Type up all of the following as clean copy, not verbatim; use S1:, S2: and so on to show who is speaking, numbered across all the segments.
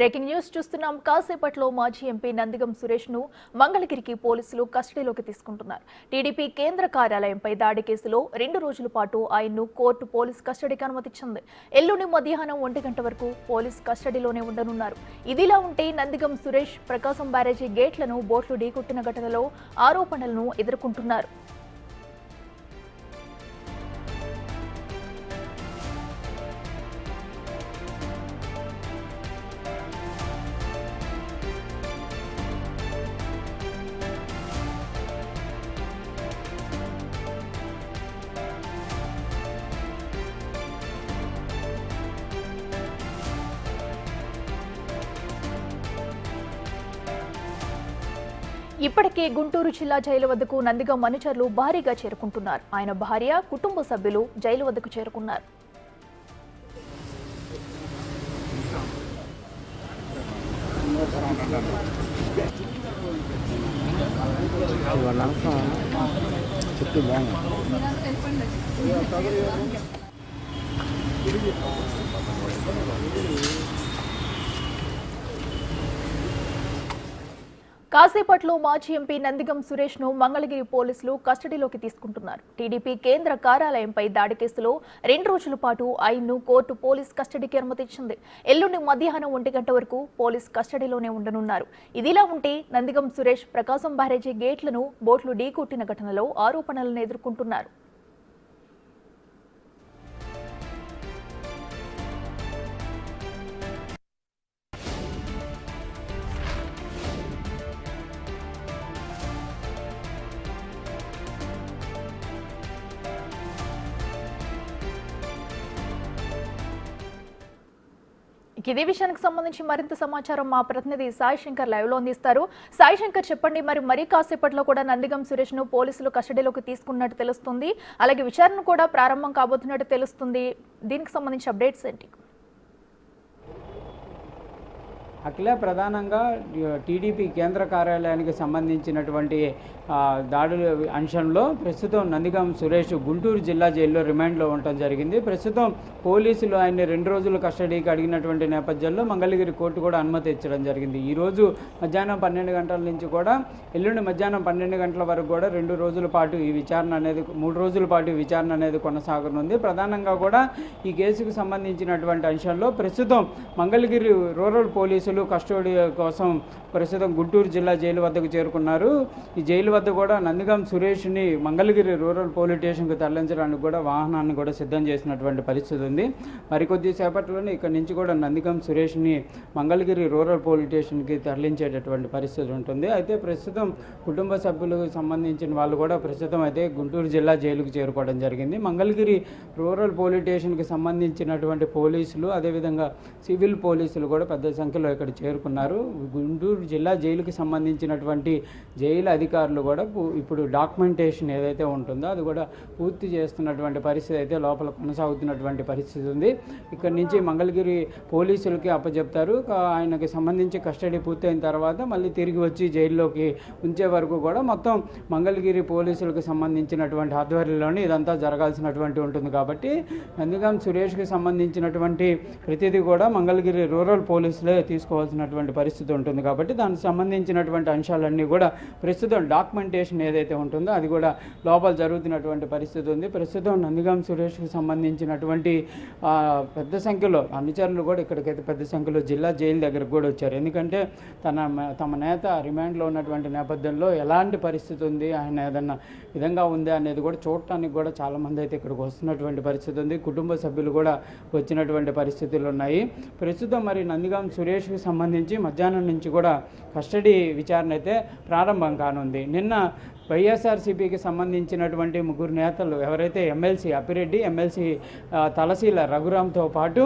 S1: Breaking news చూస్తున్నాం. కాసేపట్లో మాజీ ఎంపీ నందిగం సురేష్ ను మంగళగిరికి పోలీసులు కస్టడీలోకి తీసుకుంటున్నారు. టీడీపీ కేంద్ర కార్యాలయంపై దాడి కేసులో 2 రోజుల పాటు ఆయన్ను కోర్టు పోలీస్ కస్టడీకి అనుమతించింది. ఎల్లుండి మధ్యాహ్నం 1 గంట వరకు పోలీస్ కస్టడీలోనే ఉండనున్నారు. ఇదిలా ఉంటే నందిగం సురేష్ ప్రకాశం బ్యారేజీ గేట్లను బోట్లు ఢీకొట్టిన ఘటనలో ఆరోపణలను ఎదుర్కొంటున్నారు. ఇప్పటికే గుంటూరు జిల్లా జైలు వద్దకు నందిగం అనుచరులు భారీగా చేరుకుంటున్నారు. ఆయన భార్య, కుటుంబ సభ్యులు జైలు వద్దకు చేరుకున్నారు. కాసేపట్లో మాజీ ఎంపీ నందిగం సురేష్ ను మంగళగిరి పోలీసులు కస్టడీలోకి తీసుకుంటున్నారు. టీడీపీ కేంద్ర కార్యాలయంపై దాడి కేసులో 2 రోజుల పాటు ఆయన్ను కోర్టు పోలీస్ కస్టడీకి అనుమతించింది. ఎల్లుండి మధ్యాహ్నం 1 గంట వరకు పోలీస్ కస్టడీలోనే ఉండనున్నారు. ఇదిలా ఉంటే నందిగం సురేష్ ప్రకాశం బ్యారేజీ గేట్లను బోట్లు ఢీకొట్టిన ఘటనలో ఆరోపణలను ఎదుర్కొంటున్నారు. ఇదే విషయానికి సంబంధించి మరింత సమాచారం మా ప్రతినిధి సాయి శంకర్ లైవ్ లో అందిస్తారు. సాయి శంకర్, చెప్పండి, మరి కాసేపట్లో కూడా నందిగం సురేష్ ను పోలీసులు కస్టడీలోకి తీసుకున్నట్టు తెలుస్తుంది, అలాగే విచారణ కూడా ప్రారంభం కాబోతున్నట్టు తెలుస్తుంది. దీనికి సంబంధించి అప్డేట్స్ ఏంటి?
S2: అఖిల, ప్రధానంగా టీడీపీ కేంద్ర కార్యాలయానికి సంబంధించినటువంటి దాడుల అంశంలో ప్రస్తుతం నందిగం సురేష్ గుంటూరు జిల్లా జైల్లో రిమాండ్లో ఉండటం జరిగింది. ప్రస్తుతం పోలీసులు ఆయన్ని 2 రోజులు కస్టడీకి అడిగినటువంటి నేపథ్యంలో మంగళగిరి కోర్టు కూడా అనుమతి ఇచ్చడం జరిగింది. ఈరోజు మధ్యాహ్నం 12 గంటల నుంచి కూడా ఎల్లుండి మధ్యాహ్నం 12 గంటల వరకు కూడా 2 రోజుల పాటు ఈ విచారణ అనేది 3 రోజుల పాటు విచారణ అనేది కొనసాగనుంది. ప్రధానంగా కూడా ఈ కేసుకు సంబంధించినటువంటి అంశంలో ప్రస్తుతం మంగళగిరి రూరల్ పోలీసులు కస్టడీ కోసం ప్రస్తుతం గుంటూరు జిల్లా జైలు వద్దకు చేరుకున్నారు. ఈ జైలు వద్ద కూడా నందిగం సురేష్ని మంగళగిరి రూరల్ పోలీస్ స్టేషన్కు తరలించడానికి కూడా వాహనాన్ని కూడా సిద్ధం చేసినటువంటి పరిస్థితి ఉంది. మరికొద్ది సేపట్లోనే ఇక్కడ నుంచి కూడా నందిగం సురేష్ని మంగళగిరి రూరల్ పోలీస్ స్టేషన్కి తరలించేటటువంటి పరిస్థితి ఉంటుంది. అయితే ప్రస్తుతం కుటుంబ సభ్యులకు సంబంధించిన వాళ్ళు కూడా ప్రస్తుతం అయితే గుంటూరు జిల్లా జైలుకు చేరుకోవడం జరిగింది. మంగళగిరి రూరల్ పోలీస్ స్టేషన్కి సంబంధించినటువంటి పోలీసులు, అదేవిధంగా సివిల్ పోలీసులు కూడా పెద్ద సంఖ్యలో ఇక్కడ చేరుకున్నారు. గుంటూరు జిల్లా జైలుకి సంబంధించినటువంటి జైలు అధికారులు కూడా ఇప్పుడు డాక్యుమెంటేషన్ ఏదైతే ఉంటుందో అది కూడా పూర్తి చేస్తున్నటువంటి పరిస్థితి అయితే లోపల కొనసాగుతున్నటువంటి పరిస్థితి ఉంది. ఇక్కడ నుంచి మంగళగిరి పోలీసులకి అప్పచెప్తారు. ఆయనకి సంబంధించి కస్టడీ పూర్తయిన తర్వాత మళ్ళీ తిరిగి వచ్చి జైల్లోకి ఉంచే వరకు కూడా మొత్తం మంగళగిరి పోలీసులకు సంబంధించినటువంటి ఆధ్వర్యంలోనే ఇదంతా జరగాల్సినటువంటి ఉంటుంది. కాబట్టి నందిగం సురేష్కి సంబంధించినటువంటి ప్రతిదీ కూడా మంగళగిరి రూరల్ పోలీసులే తీసుకోవాల్సినటువంటి పరిస్థితి ఉంటుంది. కాబట్టి దానికి సంబంధించినటువంటి అంశాలన్నీ కూడా ప్రస్తుతం డాక్యుమెంటేషన్ ఏదైతే ఉంటుందో అది కూడా లోపల జరుగుతున్నటువంటి పరిస్థితి ఉంది. ప్రస్తుతం నందిగం సురేష్కి సంబంధించినటువంటి పెద్ద సంఖ్యలో అనుచరులు కూడా ఇక్కడికైతే పెద్ద సంఖ్యలో జిల్లా జైలు దగ్గరకు కూడా వచ్చారు. ఎందుకంటే తమ నేత రిమాండ్లో ఉన్నటువంటి నేపథ్యంలో ఎలాంటి పరిస్థితి ఉంది, ఆయన ఏదన్నా విధంగా ఉంది అనేది కూడా చూడటానికి కూడా చాలామంది అయితే ఇక్కడికి వస్తున్నటువంటి పరిస్థితి ఉంది. కుటుంబ సభ్యులు కూడా వచ్చినటువంటి పరిస్థితులు ఉన్నాయి. ప్రస్తుతం మరి నందిగం సురేష్కి సంబంధించి మధ్యాహ్నం నుంచి కూడా కస్టడీ విచారణ అయితే ప్రారంభం కానుంది. నిన్న వైఎస్ఆర్సీపీకి సంబంధించినటువంటి 3 నేతలు ఎవరైతే ఎమ్మెల్సీ అప్పిరెడ్డి, ఎమ్మెల్సీ తలశీల రఘురామ్తో పాటు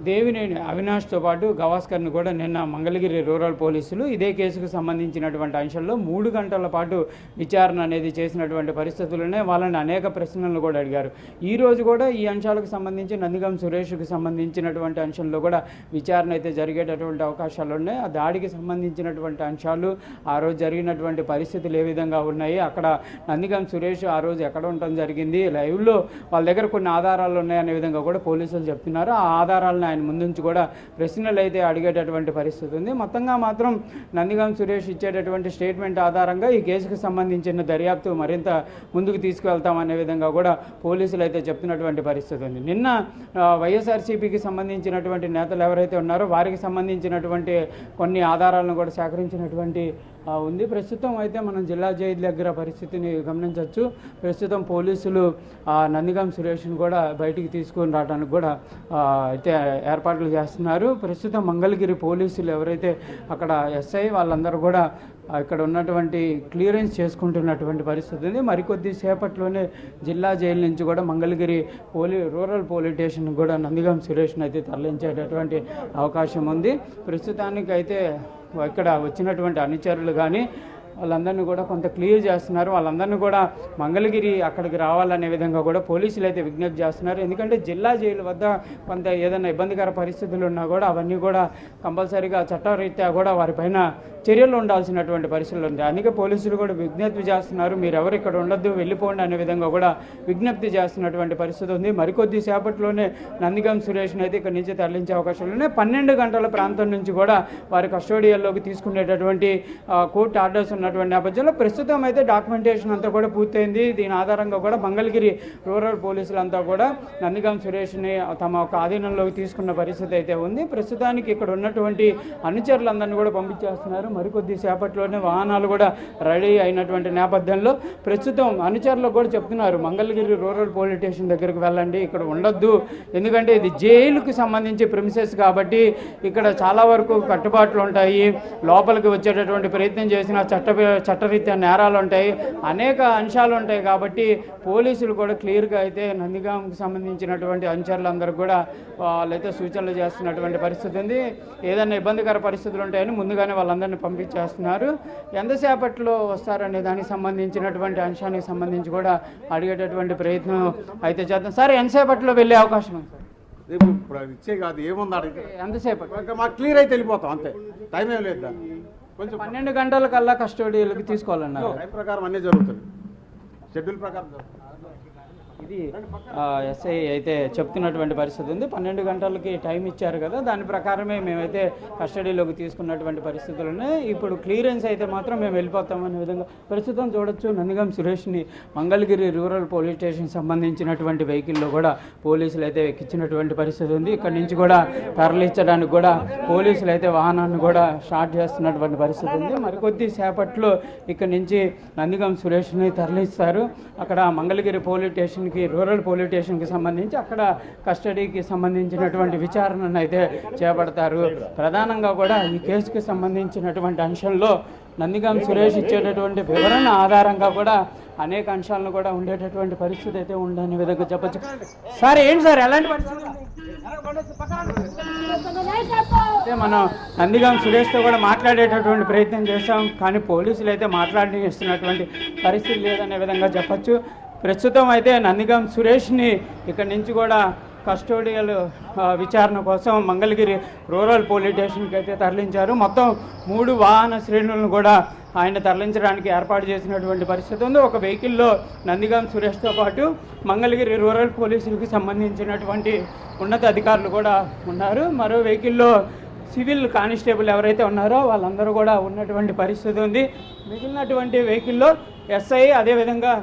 S2: దేవినేని అవినాష్తో పాటు గవాస్కర్ని కూడా నిన్న మంగళగిరి రూరల్ పోలీసులు ఇదే కేసుకు సంబంధించినటువంటి అంశంలో 3 గంటల పాటు విచారణ అనేది చేసినటువంటి పరిస్థితుల్లోనే వాళ్ళని అనేక ప్రశ్నలు కూడా అడిగారు. ఈ రోజు కూడా ఈ అంశాలకు సంబంధించి నందిగం సురేష్కి సంబంధించినటువంటి అంశంలో కూడా విచారణ అయితే జరిగేటటువంటి అవకాశాలు ఉన్నాయి. ఆ దాడికి సంబంధించినటువంటి అంశాలు, ఆ రోజు జరిగినటువంటి పరిస్థితులు ఏ విధంగా విధంగా ఉన్నాయి. అక్కడ నందిగం సురేష్ ఆ రోజు ఎక్కడ ఉండటం జరిగింది, లైవ్లో వాళ్ళ దగ్గర కొన్ని ఆధారాలు ఉన్నాయనే విధంగా కూడా పోలీసులు చెప్తున్నారు. ఆ ఆధారాలను ఆయన ముందుంచి కూడా ప్రశ్నలు అయితే అడిగేటటువంటి పరిస్థితి ఉంది. మొత్తంగా మాత్రం నందిగం సురేష్ ఇచ్చేటటువంటి స్టేట్మెంట్ ఆధారంగా ఈ కేసుకు సంబంధించిన దర్యాప్తు మరింత ముందుకు తీసుకువెళ్తామనే విధంగా కూడా పోలీసులు అయితే చెప్తున్నటువంటి పరిస్థితి ఉంది. నిన్న వైఎస్ఆర్సీపీకి సంబంధించినటువంటి నేతలు ఎవరైతే ఉన్నారో వారికి సంబంధించినటువంటి కొన్ని ఆధారాలను కూడా సేకరించినటువంటి ఉంది. ప్రస్తుతం అయితే మనం జిల్లా జైలు దగ్గర పరిస్థితిని గమనించవచ్చు. ప్రస్తుతం పోలీసులు నందిగం సురేష్ను కూడా బయటికి తీసుకొని రావడానికి కూడా అయితే ఏర్పాట్లు చేస్తున్నారు. ప్రస్తుతం మంగళగిరి పోలీసులు ఎవరైతే అక్కడ ఎస్ఐ వాళ్ళందరూ కూడా ఇక్కడ ఉన్నటువంటి క్లియరెన్స్ చేసుకుంటున్నటువంటి పరిస్థితి ఉంది. మరికొద్ది సేపట్లోనే జిల్లా జైలు నుంచి కూడా మంగళగిరి రూరల్ పోలీస్ స్టేషన్ కూడా నందిగం సురేష్ను అయితే తరలించేటటువంటి అవకాశం ఉంది. ప్రస్తుతానికైతే ఇక్కడ వచ్చినటువంటి అనుచరులు కానీ వాళ్ళందరినీ కూడా కొంత క్లియర్ చేస్తున్నారు. వాళ్ళందరినీ కూడా మంగళగిరి అక్కడికి రావాలనే విధంగా కూడా పోలీసులు అయితే విజ్ఞప్తి చేస్తున్నారు. ఎందుకంటే జిల్లా జైలు వద్ద కొంత ఏదైనా ఇబ్బందికర పరిస్థితులు ఉన్నా కూడా అవన్నీ కూడా కంపల్సరీగా చట్టరీత్యా కూడా వారిపైన చర్యలు ఉండాల్సినటువంటి పరిస్థితులు ఉంది. అందుకే పోలీసులు కూడా విజ్ఞప్తి చేస్తున్నారు, మీరు ఎవరు ఇక్కడ ఉండొద్దు, వెళ్ళిపోండి అనే విధంగా కూడా విజ్ఞప్తి చేస్తున్నటువంటి పరిస్థితి ఉంది. మరికొద్ది సేపట్లోనే నందిగం సురేష్ని అయితే ఇక్కడ నుంచి తరలించే అవకాశాలు ఉన్నాయి. 12 గంటల ప్రాంతం నుంచి కూడా వారి కస్టోడియల్లోకి తీసుకునేటటువంటి కోర్టు ఆర్డర్స్ ఉన్నటువంటి నేపథ్యంలో ప్రస్తుతం అయితే డాక్యుమెంటేషన్ అంతా కూడా పూర్తయింది. దీని ఆధారంగా కూడా మంగళగిరి రూరల్ పోలీసులంతా కూడా నందిగం సురేష్ని తమ ఒక ఆధీనంలోకి తీసుకున్న పరిస్థితి అయితే ఉంది. ప్రస్తుతానికి ఇక్కడ ఉన్నటువంటి అనుచరులందరినీ కూడా పంపించేస్తున్నారు. మరికొద్ది సేపట్లోనే వాహనాలు కూడా రెడీ అయినటువంటి నేపథ్యంలో ప్రస్తుతం అనుచరులకు కూడా చెప్తున్నారు, మంగళగిరి రూరల్ పోలీస్ స్టేషన్ దగ్గరికి వెళ్ళండి, ఇక్కడ ఉండొద్దు, ఎందుకంటే ఇది జైలుకి సంబంధించి ప్రిమిసెస్ కాబట్టి ఇక్కడ చాలా వరకు కట్టుబాట్లు ఉంటాయి, లోపలికి వచ్చేటటువంటి ప్రయత్నం చేసిన చట్టరీత్యా నేరాలు ఉంటాయి, అనేక అంశాలు ఉంటాయి. కాబట్టి పోలీసులు కూడా క్లియర్గా అయితే నందిగాంకి సంబంధించినటువంటి అనుచరులందరూ కూడా వాళ్ళైతే సూచనలు చేస్తున్నటువంటి పరిస్థితి ఉంది. ఏదైనా ఇబ్బందికర పరిస్థితులు ఉంటాయని ముందుగానే వాళ్ళందరినీ పంపించేస్తున్నారు. ఎంతసేపట్లో వస్తారనే దానికి సంబంధించినటువంటి అంశానికి సంబంధించి కూడా అడిగేటటువంటి ప్రయత్నం అయితే చేద్దాం. సార్, ఎంతసేపట్లో వెళ్ళే అవకాశం ఉంది సార్?
S3: ఇచ్చే కాదు, ఏముంది అడిగితే
S2: ఎంతసేపట్లో
S3: మాకు క్లియర్ అయితే వెళ్ళిపోతాం, అంతే. టైం ఏం లేదు, కొంచెం
S2: 12 గంటల కల్లా కస్టోడియల్కి తీసుకోవాలన్నారు.
S3: టైం ప్రకారం అన్నీ జరుగుతుంది, షెడ్యూల్ ప్రకారం జరుగుతుంది.
S2: ఇది ఎస్ఐ అయితే చెప్తున్నటువంటి పరిస్థితి ఉంది. 12 గంటలకి టైం ఇచ్చారు కదా, దాని ప్రకారమే మేమైతే కస్టడీలోకి తీసుకున్నటువంటి పరిస్థితులు ఉన్నాయి. ఇప్పుడు క్లియరెన్స్ అయితే మాత్రం మేము వెళ్ళిపోతామనే విధంగా ప్రస్తుతం చూడొచ్చు. నందిగం సురేష్ని మంగళగిరి రూరల్ పోలీస్ స్టేషన్ సంబంధించినటువంటి వెహికల్లో కూడా పోలీసులు అయితే ఎక్కించినటువంటి పరిస్థితి ఉంది. ఇక్కడ నుంచి కూడా తరలించడానికి కూడా పోలీసులు అయితే వాహనాన్ని కూడా స్టార్ట్ చేస్తున్నటువంటి పరిస్థితి ఉంది. మరికొద్ది సేపట్లో ఇక్కడ నుంచి నందిగం సురేష్ని తరలిస్తారు. అక్కడ Mangalagiri police station rural police స్టేషన్కి సంబంధించి అక్కడ కస్టడీకి సంబంధించినటువంటి విచారణను అయితే చేపడతారు. ప్రధానంగా కూడా ఈ కేసుకి సంబంధించినటువంటి అంశంలో నందిగం సురేష్ ఇచ్చేటటువంటి వివరణ ఆధారంగా కూడా అనేక అంశాలను కూడా ఉండేటటువంటి పరిస్థితి అయితే ఉండని విధంగా చెప్పచ్చు. సార్, ఏంటి సార్ ఎలాంటి పరిస్థితి? అయితే మనం నందిగం సురేష్తో కూడా మాట్లాడేటటువంటి ప్రయత్నం చేస్తాం, కానీ పోలీసులు అయితే మాట్లాడిస్తున్నటువంటి పరిస్థితి లేదనే విధంగా చెప్పచ్చు. ప్రస్తుతం అయితే నందిగం సురేష్ని ఇక్కడి నుంచి కూడా కస్టోడియల్ విచారణ కోసం మంగళగిరి రూరల్ పోలీస్ స్టేషన్కి అయితే తరలించారు. మొత్తం 3 వాహన శ్రేణులను కూడా ఆయన తరలించడానికి ఏర్పాటు చేసినటువంటి పరిస్థితి ఉంది. ఒక వెహికల్లో నందిగం సురేష్తో పాటు మంగళగిరి రూరల్ పోలీసులకు సంబంధించినటువంటి ఉన్నత అధికారులు కూడా ఉన్నారు. మరో వెహికల్లో సివిల్ కానిస్టేబుల్ ఎవరైతే ఉన్నారో వాళ్ళందరూ కూడా ఉన్నటువంటి పరిస్థితి ఉంది. మిగిలినటువంటి వెహికల్లో ఎస్ఐ, అదేవిధంగా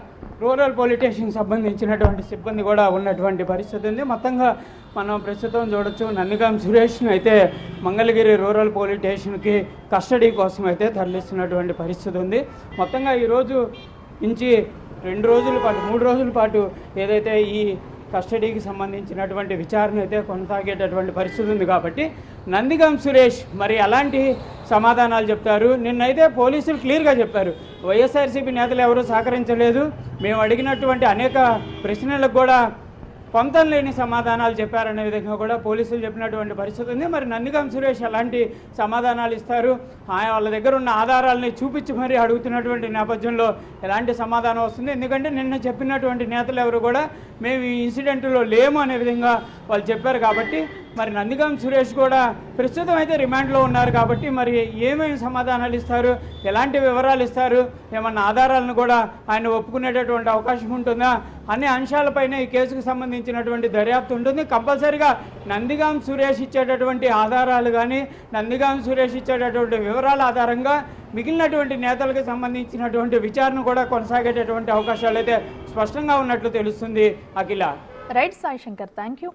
S2: రూరల్ పోలీస్ స్టేషన్కి సంబంధించినటువంటి సిబ్బంది కూడా ఉన్నటువంటి పరిస్థితి ఉంది. మొత్తంగా మనం ప్రస్తుతం చూడొచ్చు, నందిగం సురేష్ను అయితే మంగళగిరి రూరల్ పోలీస్ స్టేషన్కి కస్టడీ కోసం అయితే తరలిస్తున్నటువంటి పరిస్థితి ఉంది. మొత్తంగా ఈరోజు నుంచి 2 రోజుల పాటు 3 రోజుల పాటు ఏదైతే ఈ కస్టడీకి సంబంధించినటువంటి విచారణ అయితే కొనసాగేటటువంటి పరిస్థితి ఉంది. కాబట్టి నందిగం సురేష్ మరి అలాంటి సమాధానాలు చెప్తారు. నిన్నైతే పోలీసులు క్లియర్గా చెప్పారు, వైఎస్ఆర్సీపీ నేతలు ఎవరూ సహకరించలేదు, మేము అడిగినటువంటి అనేక ప్రశ్నలకు కూడా పొంతం లేని సమాధానాలు చెప్పారనే విధంగా కూడా పోలీసులు చెప్పినటువంటి పరిస్థితి ఉంది. మరి నందిగం సురేష్ ఎలాంటి సమాధానాలు ఇస్తారు, వాళ్ళ దగ్గర ఉన్న ఆధారాలని చూపించి మరీ అడుగుతున్నటువంటి నేపథ్యంలో ఎలాంటి సమాధానం వస్తుంది? ఎందుకంటే నిన్న చెప్పినటువంటి నేతలు ఎవరు కూడా మేము ఈ ఇన్సిడెంట్లో లేము అనే విధంగా వాళ్ళు చెప్పారు. కాబట్టి మరి నందిగం సురేష్ కూడా ప్రస్తుతం అయితే రిమాండ్లో ఉన్నారు. కాబట్టి మరి ఏమేమి సమాధానాలు ఇస్తారు, ఎలాంటి వివరాలు ఇస్తారు, ఏమన్నా ఆధారాలను కూడా ఆయన ఒప్పుకునేటటువంటి అవకాశం ఉంటుందా అనే అంశాలపైన ఈ కేసుకు సంబంధించినటువంటి దర్యాప్తు ఉంటుంది. కంపల్సరిగా నందిగం సురేష్ ఇచ్చేటటువంటి ఆధారాలు కానీ, నందిగం సురేష్ ఇచ్చేటటువంటి వివరాల ఆధారంగా మిగిలినటువంటి నేతలకు సంబంధించినటువంటి విచారణ కూడా కొనసాగేటటువంటి అవకాశాలు అయితే స్పష్టంగా ఉన్నట్లు తెలుస్తుంది. Akhila.
S1: Right Sai Shankar, thank you.